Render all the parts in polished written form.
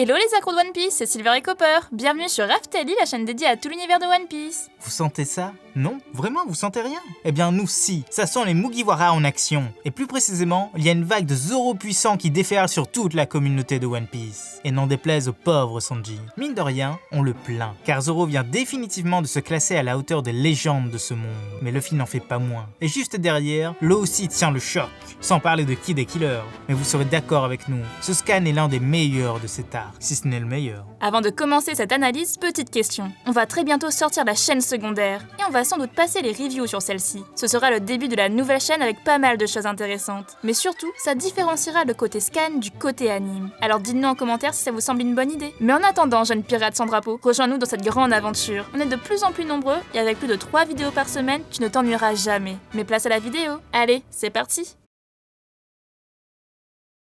Hello les accros de One Piece, c'est Silver et Copper. Bienvenue sur Raftelli, la chaîne dédiée à tout l'univers de One Piece. Vous sentez ça? Non? Vraiment, vous sentez rien? Eh bien nous si, ça sent les Mugiwara en action. Et plus précisément, il y a une vague de Zoro puissants qui déferle sur toute la communauté de One Piece. Et n'en déplaise au pauvre Sanji. Mine de rien, on le plaint, car Zoro vient définitivement de se classer à la hauteur des légendes de ce monde. Mais Luffy n'en fait pas moins. Et juste derrière, Law aussi tient le choc. Sans parler de Kid et Killer. Mais vous serez d'accord avec nous, ce scan est l'un des meilleurs de cet arc, si ce n'est le meilleur. Avant de commencer cette analyse, petite question. On va très bientôt sortir la chaîne secondaire, et on va sans doute passer les reviews sur celle-ci. Ce sera le début de la nouvelle chaîne avec pas mal de choses intéressantes. Mais surtout, ça différenciera le côté scan du côté anime. Alors dites-nous en commentaire si ça vous semble une bonne idée. Mais en attendant, jeune pirate sans drapeau, rejoins-nous dans cette grande aventure. On est de plus en plus nombreux, et avec plus de 3 vidéos par semaine, tu ne t'ennuieras jamais. Mais place à la vidéo. Allez, c'est parti!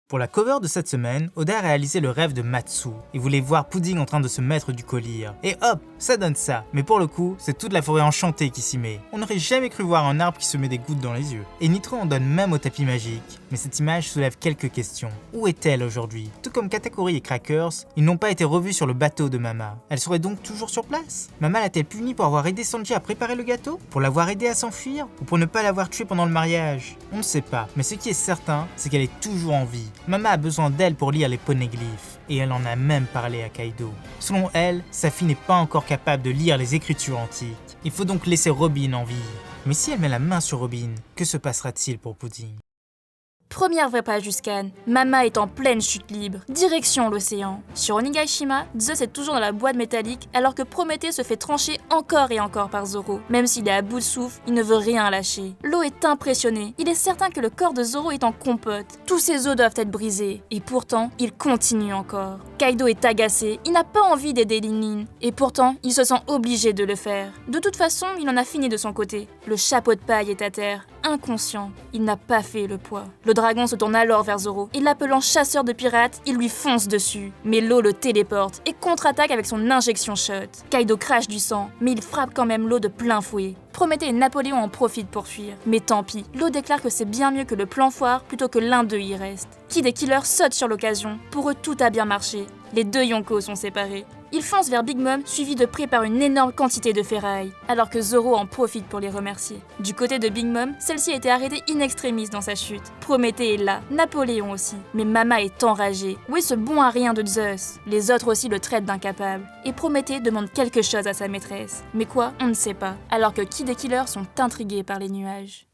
Pour la cover de cette semaine, Oda a réalisé le rêve de Matsu. Il voulait voir Pudding en train de se mettre du collier. Et hop, ça donne ça. Mais pour le coup, c'est toute la forêt enchantée qui s'y met. On n'aurait jamais cru voir un arbre qui se met des gouttes dans les yeux. Et Nitro en donne même au tapis magique. Mais cette image soulève quelques questions. Où est-elle aujourd'hui? Tout comme Katakuri et Crackers, ils n'ont pas été revus sur le bateau de Mama. Elle serait donc toujours sur place? Mama l'a-t-elle punie pour avoir aidé Sanji à préparer le gâteau? Pour l'avoir aidé à s'enfuir? Ou pour ne pas l'avoir tué pendant le mariage? On ne sait pas. Mais ce qui est certain, c'est qu'elle est toujours en vie. Mama a besoin d'elle pour lire les poneglyphes, et elle en a même parlé à Kaido. Selon elle, sa fille n'est pas encore capable de lire les écritures antiques. Il faut donc laisser Robin en vie. Mais si elle met la main sur Robin, que se passera-t-il pour Pudding? Première vraie page du scan, Mama est en pleine chute libre, direction l'océan. Sur Onigashima, Zeus est toujours dans la boîte métallique alors que Prométhée se fait trancher encore et encore par Zoro. Même s'il est à bout de souffle, il ne veut rien lâcher. Law est impressionné, il est certain que le corps de Zoro est en compote. Tous ses os doivent être brisés, et pourtant, il continue encore. Kaido est agacé, il n'a pas envie d'aider Lin, et pourtant, il se sent obligé de le faire. De toute façon, il en a fini de son côté. Le chapeau de paille est à terre, inconscient, il n'a pas fait le poids. Le dragon se tourne alors vers Zoro, et l'appelant chasseur de pirates, il lui fonce dessus. Mais Law le téléporte et contre-attaque avec son injection shot. Kaido crache du sang, mais il frappe quand même Law de plein fouet. Prométhée et Napoléon en profitent pour fuir. Mais tant pis, Law déclare que c'est bien mieux que le plan foire plutôt que l'un d'eux y reste. Kid et Killer sautent sur l'occasion. Pour eux, tout a bien marché. Les deux Yonkos sont séparés. Ils foncent vers Big Mom, suivis de près par une énorme quantité de ferraille, alors que Zoro en profite pour les remercier. Du côté de Big Mom, celle-ci a été arrêtée in extremis dans sa chute. Prométhée est là, Napoléon aussi. Mais Mama est enragée. Où est ce bon à rien de Zeus? Les autres aussi le traitent d'incapable. Et Prométhée demande quelque chose à sa maîtresse. Mais quoi? On ne sait pas. Alors que Kid et Killer sont intrigués par les nuages.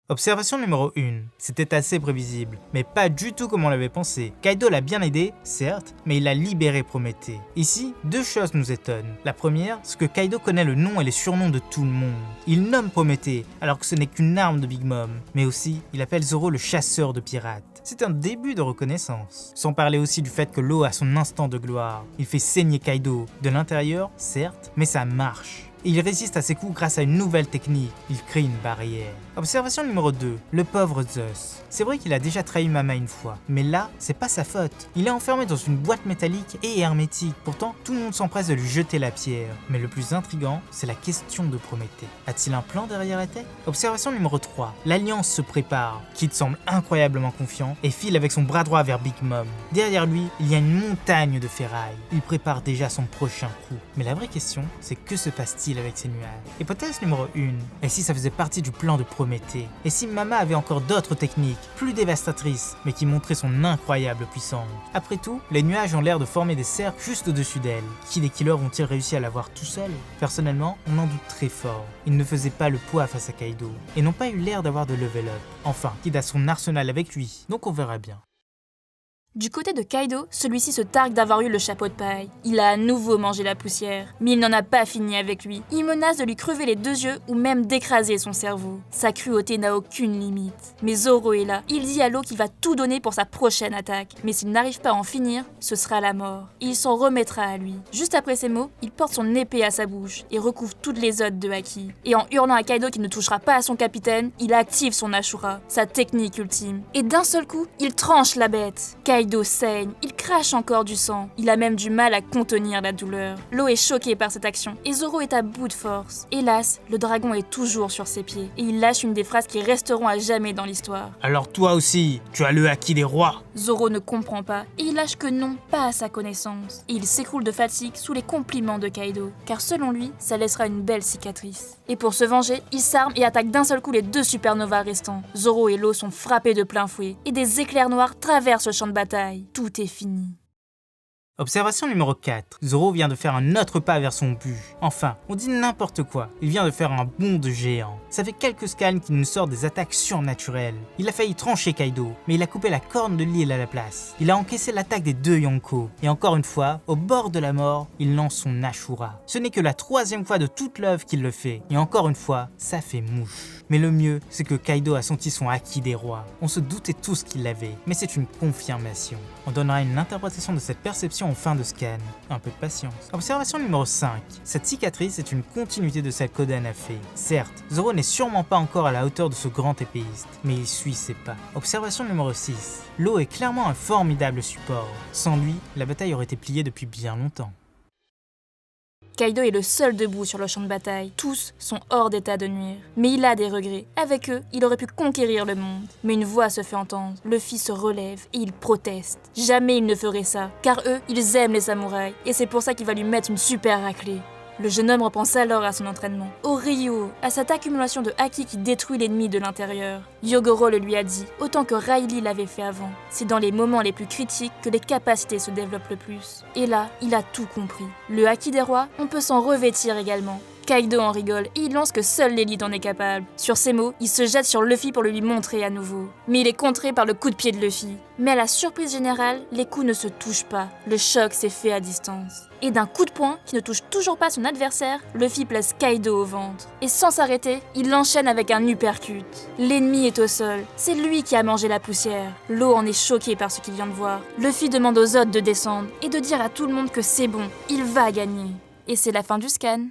Observation numéro 1. C'était assez prévisible, mais pas du tout comme on l'avait pensé. Kaido l'a bien aidé, certes, mais il a libéré Prométhée. Ici, deux choses nous étonnent. La première, c'est que Kaido connaît le nom et les surnoms de tout le monde. Il nomme Prométhée, alors que ce n'est qu'une arme de Big Mom. Mais aussi, il appelle Zoro le chasseur de pirates. C'est un début de reconnaissance. Sans parler aussi du fait que Law a son instant de gloire. Il fait saigner Kaido, de l'intérieur, certes, mais ça marche. Et il résiste à ses coups grâce à une nouvelle technique, il crée une barrière. Observation numéro 2, le pauvre Zeus. C'est vrai qu'il a déjà trahi Mama une fois, mais là, c'est pas sa faute. Il est enfermé dans une boîte métallique et hermétique, pourtant tout le monde s'empresse de lui jeter la pierre. Mais le plus intriguant, c'est la question de Prométhée. A-t-il un plan derrière la tête? Observation numéro 3, l'alliance se prépare. Kid semble incroyablement confiant et file avec son bras droit vers Big Mom. Derrière lui, il y a une montagne de ferraille. Il prépare déjà son prochain coup. Mais la vraie question, c'est que se passe-t-il avec ces nuages? Hypothèse numéro 1, et si ça faisait partie du plan de Prométhée? Et si Mama avait encore d'autres techniques, plus dévastatrices, mais qui montraient son incroyable puissance? Après tout, les nuages ont l'air de former des cercles juste au-dessus d'elle. Kid et Killer ont-ils réussi à l'avoir tout seul? Personnellement, on en doute très fort. Ils ne faisaient pas le poids face à Kaido, et n'ont pas eu l'air d'avoir de level up. Enfin, Kid a son arsenal avec lui, donc on verra bien. Du côté de Kaido, celui-ci se targue d'avoir eu le chapeau de paille. Il a à nouveau mangé la poussière, mais il n'en a pas fini avec lui. Il menace de lui crever les 2 yeux ou même d'écraser son cerveau. Sa cruauté n'a aucune limite. Mais Zoro est là. Il dit à Law qu'il va tout donner pour sa prochaine attaque. Mais s'il n'arrive pas à en finir, ce sera la mort. Et il s'en remettra à lui. Juste après ces mots, il porte son épée à sa bouche et recouvre toutes les odes de Haki. Et en hurlant à Kaido qu'il ne touchera pas à son capitaine, il active son Ashura, sa technique ultime. Et d'un seul coup, il tranche la bête. Kaido Kaido saigne, il crache encore du sang. Il a même du mal à contenir la douleur. Law est choqué par cette action et Zoro est à bout de force. Hélas, le dragon est toujours sur ses pieds et il lâche une des phrases qui resteront à jamais dans l'histoire. Alors toi aussi, tu as le haki des rois. Zoro ne comprend pas et il lâche que non, pas à sa connaissance. Et il s'écroule de fatigue sous les compliments de Kaido, car selon lui, ça laissera une belle cicatrice. Et pour se venger, il s'arme et attaque d'un seul coup les 2 supernovas restants. Zoro et Law sont frappés de plein fouet et des éclairs noirs traversent le champ de bataille. Tout est fini. Observation numéro 4. Zoro vient de faire un autre pas vers son but. Enfin, on dit n'importe quoi. Il vient de faire un bond de géant. Ça fait quelques scans qui nous sortent des attaques surnaturelles. Il a failli trancher Kaido, mais il a coupé la corne de l'île à la place. Il a encaissé l'attaque des 2 Yonko. Et encore une fois, au bord de la mort, il lance son Ashura. Ce n'est que la 3e fois de toute l'œuvre qu'il le fait. Et encore une fois, ça fait mouche. Mais le mieux, c'est que Kaido a senti son haki des rois. On se doutait tous qu'il l'avait, mais c'est une confirmation. On donnera une interprétation de cette perception en fin de scan. Un peu de patience. Observation numéro 5. Cette cicatrice est une continuité de celle qu'Oden a fait. Certes, Zoro n'est sûrement pas encore à la hauteur de ce grand épéiste, mais il suit ses pas. Observation numéro 6. Law est clairement un formidable support. Sans lui, la bataille aurait été pliée depuis bien longtemps. Kaido est le seul debout sur le champ de bataille. Tous sont hors d'état de nuire. Mais il a des regrets. Avec eux, il aurait pu conquérir le monde. Mais une voix se fait entendre. Luffy se relève et il proteste. Jamais il ne ferait ça, car eux, ils aiment les samouraïs. Et c'est pour ça qu'il va lui mettre une super raclée. Le jeune homme repense alors à son entraînement, au Ryo, à cette accumulation de haki qui détruit l'ennemi de l'intérieur. Yogoro le lui a dit, autant que Riley l'avait fait avant. C'est dans les moments les plus critiques que les capacités se développent le plus. Et là, il a tout compris. Le haki des rois, on peut s'en revêtir également. Kaido en rigole et il lance que seule l'élite en est capable. Sur ces mots, il se jette sur Luffy pour le lui montrer à nouveau. Mais il est contré par le coup de pied de Luffy. Mais à la surprise générale, les coups ne se touchent pas. Le choc s'est fait à distance. Et d'un coup de poing, qui ne touche toujours pas son adversaire, Luffy place Kaido au ventre. Et sans s'arrêter, il l'enchaîne avec un uppercut. L'ennemi est au sol. C'est lui qui a mangé la poussière. Law en est choqué par ce qu'il vient de voir. Luffy demande aux autres de descendre et de dire à tout le monde que c'est bon, il va gagner. Et c'est la fin du scan.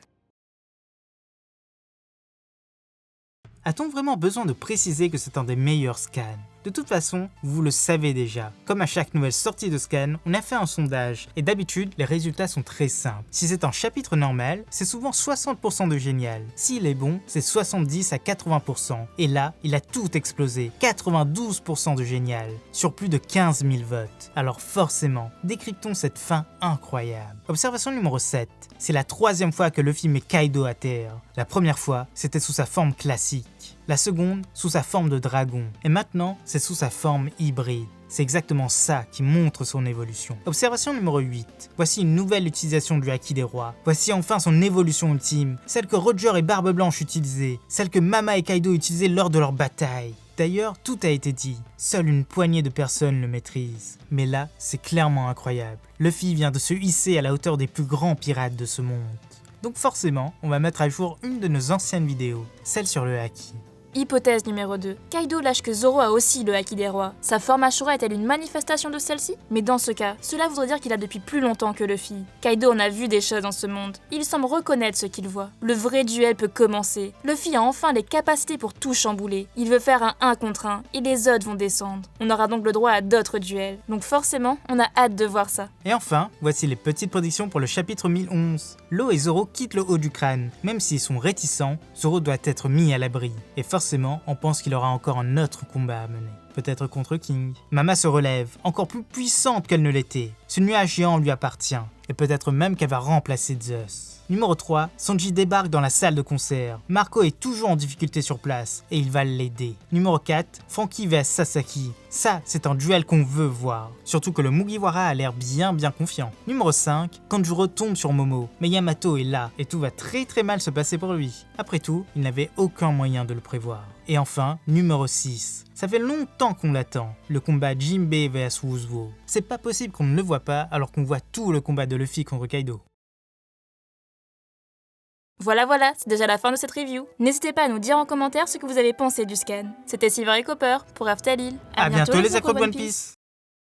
A-t-on vraiment besoin de préciser que c'est un des meilleurs scans ? De toute façon, vous le savez déjà. Comme à chaque nouvelle sortie de scan, on a fait un sondage et d'habitude, les résultats sont très simples. Si c'est un chapitre normal, c'est souvent 60% de génial. S'il est bon, c'est 70 à 80%. Et là, il a tout explosé. 92% de génial, sur plus de 15 000 votes. Alors forcément, décryptons cette fin incroyable. Observation numéro 7. C'est la 3e fois que Luffy met Kaido à terre. La première fois, c'était sous sa forme classique. La seconde, sous sa forme de dragon. Et maintenant, c'est sous sa forme hybride. C'est exactement ça qui montre son évolution. Observation numéro 8. Voici une nouvelle utilisation du haki des rois. Voici enfin son évolution ultime. Celle que Roger et Barbe Blanche utilisaient. Celle que Mama et Kaido utilisaient lors de leur bataille. D'ailleurs, tout a été dit. Seule une poignée de personnes le maîtrisent. Mais là, c'est clairement incroyable. Luffy vient de se hisser à la hauteur des plus grands pirates de ce monde. Donc forcément, on va mettre à jour une de nos anciennes vidéos, celle sur le haki. Hypothèse numéro 2. Kaido lâche que Zoro a aussi le haki des rois. Sa forme Ashura est-elle une manifestation de celle-ci? Mais dans ce cas, cela voudrait dire qu'il a depuis plus longtemps que Luffy. Kaido en a vu des choses dans ce monde. Il semble reconnaître ce qu'il voit. Le vrai duel peut commencer. Luffy a enfin les capacités pour tout chambouler. Il veut faire un 1 contre 1 et les autres vont descendre. On aura donc le droit à d'autres duels. Donc forcément, on a hâte de voir ça. Et enfin, voici les petites prédictions pour le chapitre 1011. Law et Zoro quittent le haut du crâne. Même s'ils sont réticents, Zoro doit être mis à l'abri. Et forcément, on pense qu'il aura encore un autre combat à mener. Peut-être contre King. Mama se relève, encore plus puissante qu'elle ne l'était. Ce nuage géant lui appartient. Et peut-être même qu'elle va remplacer Zeus. Numéro 3, Sanji débarque dans la salle de concert. Marco est toujours en difficulté sur place et il va l'aider. Numéro 4, Franky vs Sasaki. Ça, c'est un duel qu'on veut voir. Surtout que le Mugiwara a l'air bien confiant. Numéro 5, Kanjuro tombe sur Momo. Mais Yamato est là et tout va très mal se passer pour lui. Après tout, il n'avait aucun moyen de le prévoir. Et enfin, numéro 6. Ça fait longtemps qu'on l'attend, le combat Jinbei vs Uzuo. C'est pas possible qu'on ne le voit pas alors qu'on voit tout le combat de Luffy contre Kaido. Voilà, c'est déjà la fin de cette review. N'hésitez pas à nous dire en commentaire ce que vous avez pensé du scan. C'était Silver et Copper pour Aftalil. À bientôt les accros de One Piece.